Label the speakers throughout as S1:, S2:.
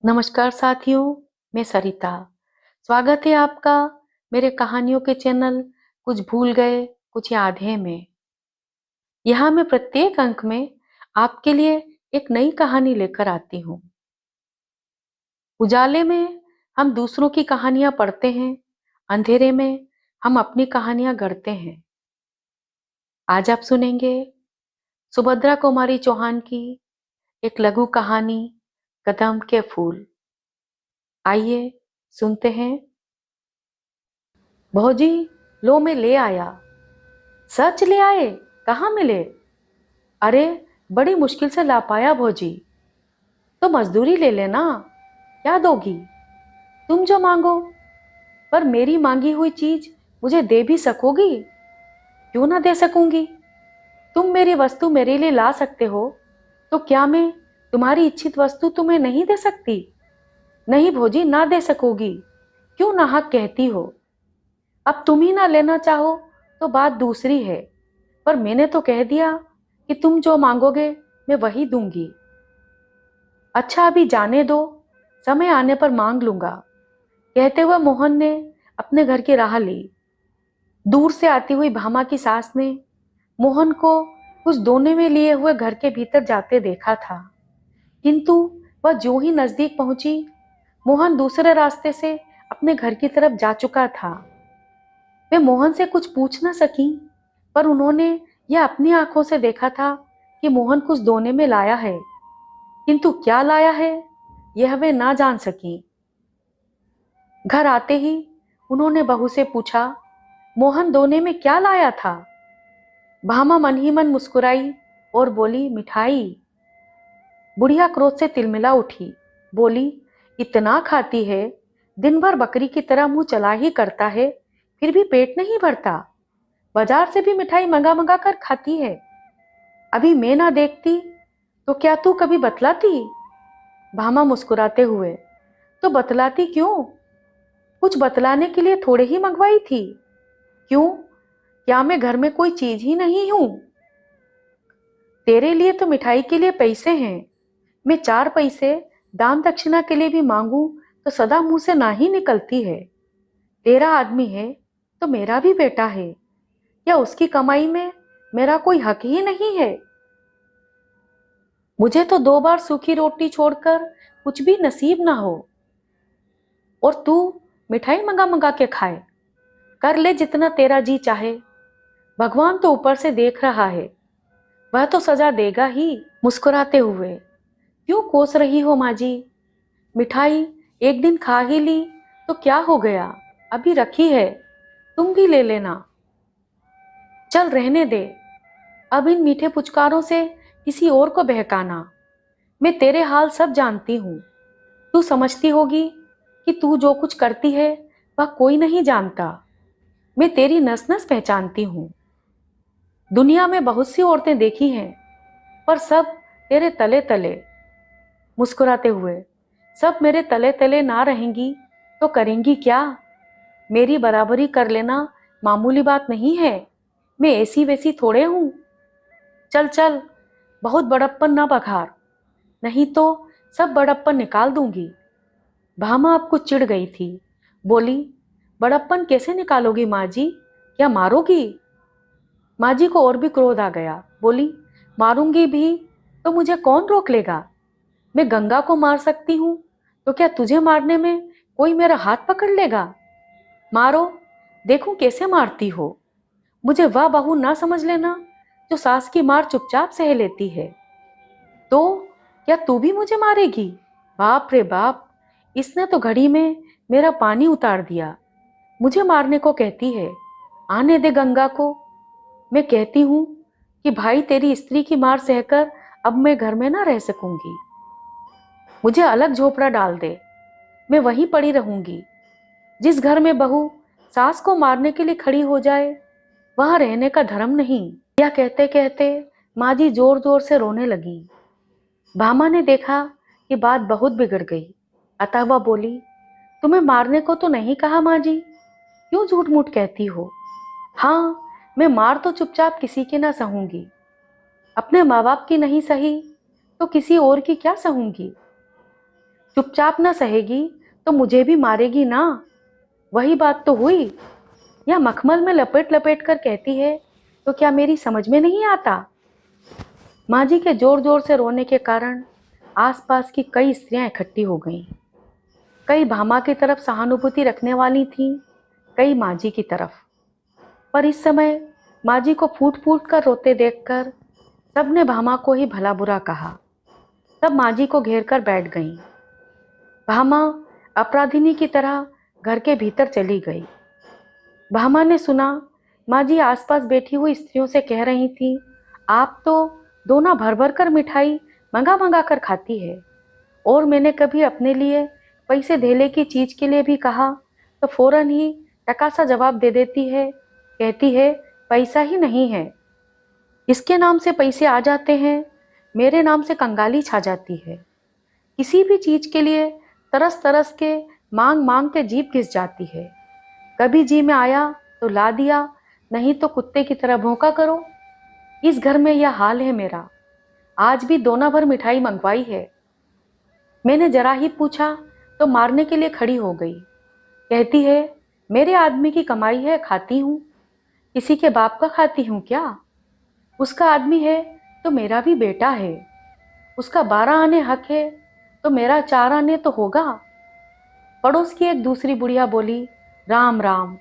S1: नमस्कार साथियों, मैं सरिता। स्वागत है आपका मेरे कहानियों के चैनल कुछ भूल गए कुछ याद है में। यहाँ मैं प्रत्येक अंक में आपके लिए एक नई कहानी लेकर आती हूँ। उजाले में हम दूसरों की कहानियां पढ़ते हैं, अंधेरे में हम अपनी कहानियां गढ़ते हैं। आज आप सुनेंगे सुभद्रा कुमारी चौहान की एक लघु कहानी, कदम के फूल। आइए सुनते हैं। भौजी, लो मैं ले आया। सच ले आए? कहाँ मिले? अरे, बड़ी मुश्किल से ला पाया भौजी। तो मजदूरी ले लेना। क्या दोगी? तुम जो मांगो। पर मेरी मांगी हुई चीज मुझे दे भी सकोगी? क्यों ना दे सकूंगी। तुम मेरी वस्तु मेरे लिए ला सकते हो, तो क्या मैं तुम्हारी इच्छित वस्तु तुम्हें नहीं दे सकती? नहीं भौजी, ना दे सकोगी। क्यों नाहक कहती हो? अब तुम ही ना लेना चाहो तो बात दूसरी है, पर मैंने तो कह दिया कि तुम जो मांगोगे मैं वही दूंगी। अच्छा, अभी जाने दो, समय आने पर मांग लूंगा। कहते हुए मोहन ने अपने घर की राह ली। दूर से आती हुई भामा की सास ने मोहन को कुछ दोने में लिए हुए घर के भीतर जाते देखा था, किंतु वह जो ही नजदीक पहुंची, मोहन दूसरे रास्ते से अपने घर की तरफ जा चुका था। वे मोहन से कुछ पूछ न सकी, पर उन्होंने यह अपनी आंखों से देखा था कि मोहन कुछ दोने में लाया है, किंतु क्या लाया है यह वे ना जान सकी। घर आते ही उन्होंने बहू से पूछा, मोहन दोने में क्या लाया था? भामा मन ही मन मुस्कुराई और बोली, मिठाई। बुढ़िया क्रोध से तिलमिला उठी, बोली, इतना खाती है, दिन भर बकरी की तरह मुंह चला ही करता है, फिर भी पेट नहीं भरता। बाजार से भी मिठाई मंगा मंगा कर खाती है। अभी मैं ना देखती तो क्या तू कभी बतलाती? भामा मुस्कुराते हुए, तो बतलाती क्यों? कुछ बतलाने के लिए थोड़े ही मंगवाई थी। क्यों, क्या मैं घर में कोई चीज ही नहीं हूं? तेरे लिए तो मिठाई के लिए पैसे हैं। मैं 4 पैसे दान दक्षिणा के लिए भी मांगू तो सदा मुंह से ना ही निकलती है। तेरा आदमी है तो मेरा भी बेटा है, या उसकी कमाई में मेरा कोई हक ही नहीं है? मुझे तो 2 बार सूखी रोटी छोड़कर कुछ भी नसीब ना हो, और तू मिठाई मंगा मंगा के खाए। कर ले जितना तेरा जी चाहे, भगवान तो ऊपर से देख रहा है, वह तो सजा देगा ही। मुस्कुराते हुए, क्यों कोस रही हो माँ जी? मिठाई एक दिन खा ही ली तो क्या हो गया, अभी रखी है, तुम भी ले लेना। चल रहने दे, अब इन मीठे पुचकारों से किसी और को बहकाना। मैं तेरे हाल सब जानती हूँ। तू समझती होगी कि तू जो कुछ करती है वह कोई नहीं जानता। मैं तेरी नस नस पहचानती हूँ। दुनिया में बहुत सी औरतें देखी हैं, पर सब तेरे तले तले। मुस्कुराते हुए, सब मेरे तले तले ना रहेंगी तो करेंगी क्या? मेरी बराबरी कर लेना मामूली बात नहीं है। मैं ऐसी वैसी थोड़े हूं। चल चल, बहुत बड़प्पन ना बघार, नहीं तो सब बड़प्पन निकाल दूंगी। भामा अब कुछ चिढ़ गई थी, बोली, बड़प्पन कैसे निकालोगी माँ जी? क्या मारोगी? माँ जी को और भी क्रोध आ गया, बोली, मारूंगी भी तो मुझे कौन रोक लेगा? मैं गंगा को मार सकती हूँ, तो क्या तुझे मारने में कोई मेरा हाथ पकड़ लेगा? मारो, देखूं कैसे मारती हो। मुझे वह बहू ना समझ लेना जो सास की मार चुपचाप सह लेती है। तो क्या तू भी मुझे मारेगी? बाप रे बाप, इसने तो घड़ी में मेरा पानी उतार दिया। मुझे मारने को कहती है। आने दे गंगा को। मैं कहती हूँ कि भाई, तेरी स्त्री की मार सहकर अब मैं घर में ना रह सकूंगी। मुझे अलग झोपड़ा डाल दे, मैं वहीं पड़ी रहूंगी। जिस घर में बहू सास को मारने के लिए खड़ी हो जाए, वहां रहने का धर्म नहीं। यह कहते कहते माँ जी जोर जोर से रोने लगी। भामा ने देखा कि बात बहुत बिगड़ गई, अतः वह बोली, तुम्हें मारने को तो नहीं कहा माँ जी, क्यों झूठ मूठ कहती हो? हाँ, मैं मार तो चुपचाप किसी की ना सहूंगी। अपने माँ बाप की नहीं सही तो किसी और की क्या सहूंगी? चुपचाप न सहेगी तो मुझे भी मारेगी ना, वही बात तो हुई। या मखमल में लपेट लपेट कर कहती है तो क्या मेरी समझ में नहीं आता। माँ जी के जोर जोर से रोने के कारण आसपास की कई स्त्रियां इकट्ठी हो गईं। कई भामा की तरफ सहानुभूति रखने वाली थीं, कई माँ जी की तरफ। पर इस समय माँ जी को फूट फूट कर रोते देखकर सबने भामा को ही भला बुरा कहा। सब माँ जी को घेर कर बैठ गईं। भामा अपराधिनी की तरह घर के भीतर चली गई। भामा ने सुना माँ जी आसपास बैठी हुई स्त्रियों से कह रही थी, आप तो दोना भर भर कर मिठाई मंगा मंगा कर खाती है, और मैंने कभी अपने लिए पैसे धेले की चीज के लिए भी कहा तो फौरन ही टकासा जवाब दे देती है, कहती है पैसा ही नहीं है। इसके नाम से पैसे आ जाते हैं, मेरे नाम से कंगाली छा जाती है। किसी भी चीज के लिए तरस तरस के मांग मांग के जीभ घिस जाती है। कभी जी में आया तो ला दिया, नहीं तो कुत्ते की तरह भौंका करो। इस घर में यह हाल है मेरा। आज भी दोना भर मिठाई मंगवाई है। मैंने जरा ही पूछा तो मारने के लिए खड़ी हो गई। कहती है मेरे आदमी की कमाई है, खाती हूँ। किसी के बाप का खाती हूँ क्या? उसका आदमी है तो मेरा भी बेटा है। उसका 12 आने हक है तो मेरा 4 आने तो होगा। पड़ोस की एक दूसरी बुढ़िया बोली, राम राम,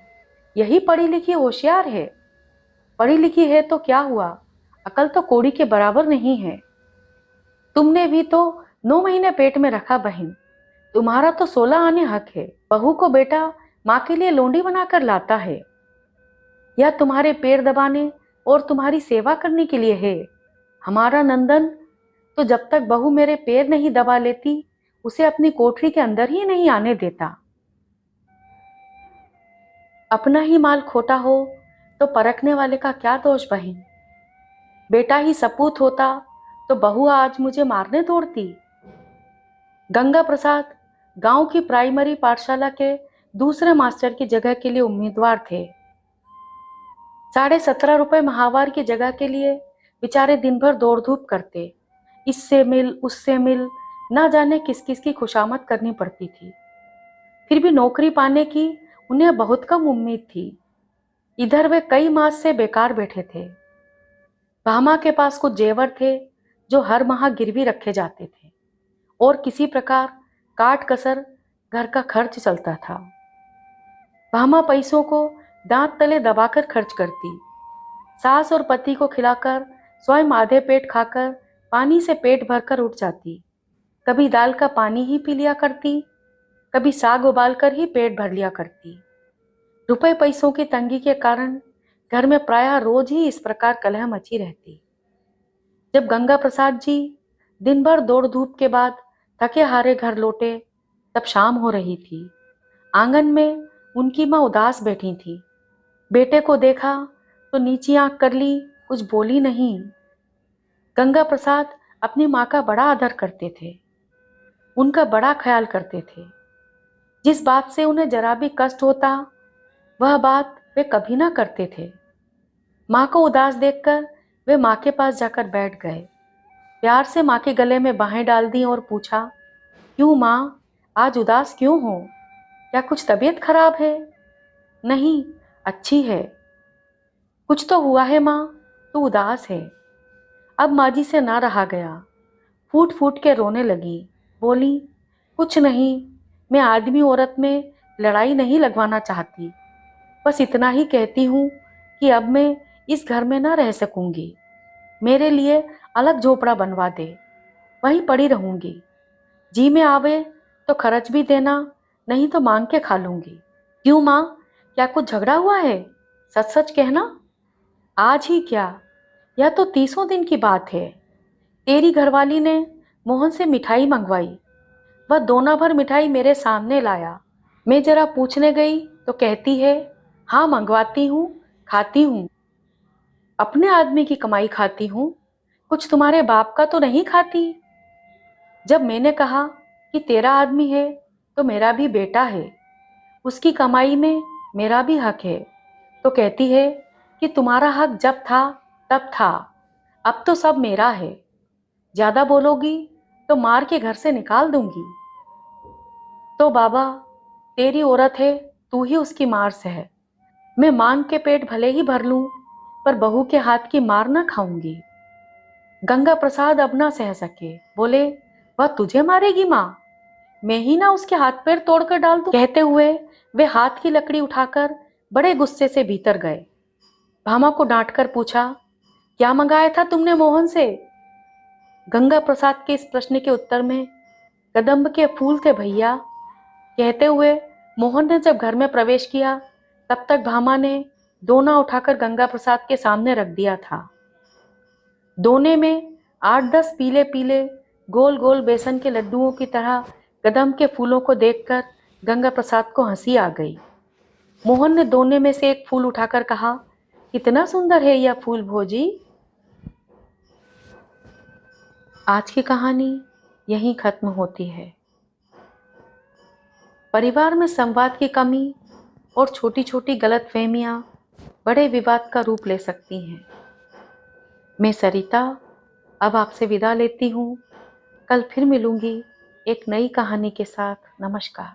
S1: यही पढ़ी लिखी होशियार है। पढ़ी लिखी है तो क्या हुआ, अकल तो कौड़ी के बराबर नहीं है। तुमने भी तो 9 महीने पेट में रखा बहन, तुम्हारा तो 16 आने हक है। बहू को बेटा माँ के लिए लोंडी बनाकर लाता है, या तुम्हारे पैर दबाने और तुम्हारी सेवा करने के लिए है। हमारा नंदन तो जब तक बहू मेरे पैर नहीं दबा लेती उसे अपनी कोठरी के अंदर ही नहीं आने देता। अपना ही माल खोटा हो तो परखने वाले का क्या दोष बहन। बेटा ही सपूत होता तो बहू आज मुझे मारने दौड़ती। गंगा प्रसाद गांव की प्राइमरी पाठशाला के दूसरे मास्टर की जगह के लिए उम्मीदवार थे। 17.5 रुपए माहवार की जगह के लिए बेचारे दिन भर दौड़ धूप करते। इससे मिल उससे मिल, ना जाने किस किस की खुशामद करनी पड़ती थी। फिर भी नौकरी पाने की उन्हें बहुत कम उम्मीद थी। इधर वे कई मास से बेकार बैठे थे। भामा के पास कुछ जेवर थे जो हर माह गिरवी रखे जाते थे, और किसी प्रकार काट कसर घर का खर्च चलता था। भामा पैसों को दांत तले दबाकर खर्च करती। सास और पति को खिलाकर स्वयं आधे पेट खाकर पानी से पेट भरकर उठ जाती। कभी दाल का पानी ही पी लिया करती, कभी साग उबाल कर ही पेट भर लिया करती। रुपए पैसों की तंगी के कारण घर में प्रायः रोज ही इस प्रकार कलह मची रहती। जब गंगा प्रसाद जी दिन भर दौड़ धूप के बाद थके हारे घर लौटे तब शाम हो रही थी। आंगन में उनकी माँ उदास बैठी थी। बेटे को देखा तो नीची आंख कर ली, कुछ बोली नहीं। गंगा प्रसाद अपनी माँ का बड़ा आदर करते थे, उनका बड़ा ख्याल करते थे। जिस बात से उन्हें जरा भी कष्ट होता वह बात वे कभी ना करते थे। माँ को उदास देखकर वे माँ के पास जाकर बैठ गए। प्यार से माँ के गले में बाहें डाल दी और पूछा, क्यों माँ, आज उदास क्यों हो? क्या कुछ तबीयत खराब है? नहीं, अच्छी है। कुछ तो हुआ है माँ, तू उदास है। अब माँ जी से ना रहा गया, फूट फूट के रोने लगी। बोली, कुछ नहीं, मैं आदमी औरत में लड़ाई नहीं लगवाना चाहती। बस इतना ही कहती हूँ कि अब मैं इस घर में ना रह सकूंगी। मेरे लिए अलग झोपड़ा बनवा दे, वहीं पड़ी रहूंगी। जी में आवे तो खर्च भी देना, नहीं तो मांग के खा लूंगी। क्यों माँ, क्या कुछ झगड़ा हुआ है? सच सच कहना। आज ही क्या, यह तो 30 दिन की बात है। तेरी घरवाली ने मोहन से मिठाई मंगवाई। वह दोना भर मिठाई मेरे सामने लाया। मैं जरा पूछने गई तो कहती है, हाँ मंगवाती हूँ, खाती हूँ। अपने आदमी की कमाई खाती हूँ, कुछ तुम्हारे बाप का तो नहीं खाती। जब मैंने कहा कि तेरा आदमी है तो मेरा भी बेटा है, उसकी कमाई में मेरा भी हक है, तो कहती है कि तुम्हारा हक जब था तब था, अब तो सब मेरा है। ज्यादा बोलोगी तो मार के घर से निकाल दूंगी। तो बाबा, तेरी औरत है, तू ही उसकी मार सह। मैं मांग के पेट भले ही भर लूं, पर बहू के हाथ की मार ना खाऊंगी। गंगा प्रसाद अब ना सह सके, बोले, वह तुझे मारेगी माँ? मैं ही ना उसके हाथ पैर तोड़कर डाल दूं। कहते हुए वे हाथ की लकड़ी उठाकर बड़े गुस्से से भीतर गए। भामा को डांटकर पूछा, क्या मंगाया था तुमने मोहन से? गंगा प्रसाद के इस प्रश्न के उत्तर में कदम्ब के फूल थे भैया। कहते हुए मोहन ने जब घर में प्रवेश किया, तब तक भामा ने दोना उठाकर गंगा प्रसाद के सामने रख दिया था। दोने में 8-10 पीले पीले गोल गोल बेसन के लड्डुओं की तरह कदम्ब के फूलों को देखकर गंगा प्रसाद को हंसी आ गई। मोहन ने दोने में से एक फूल उठाकर कहा, कितना सुंदर है यह फूल भोजी। आज की कहानी यहीं खत्म होती है। परिवार में संवाद की कमी और छोटी छोटी गलतफहमियां बड़े विवाद का रूप ले सकती हैं। मैं सरिता अब आपसे विदा लेती हूँ। कल फिर मिलूंगी एक नई कहानी के साथ। नमस्कार।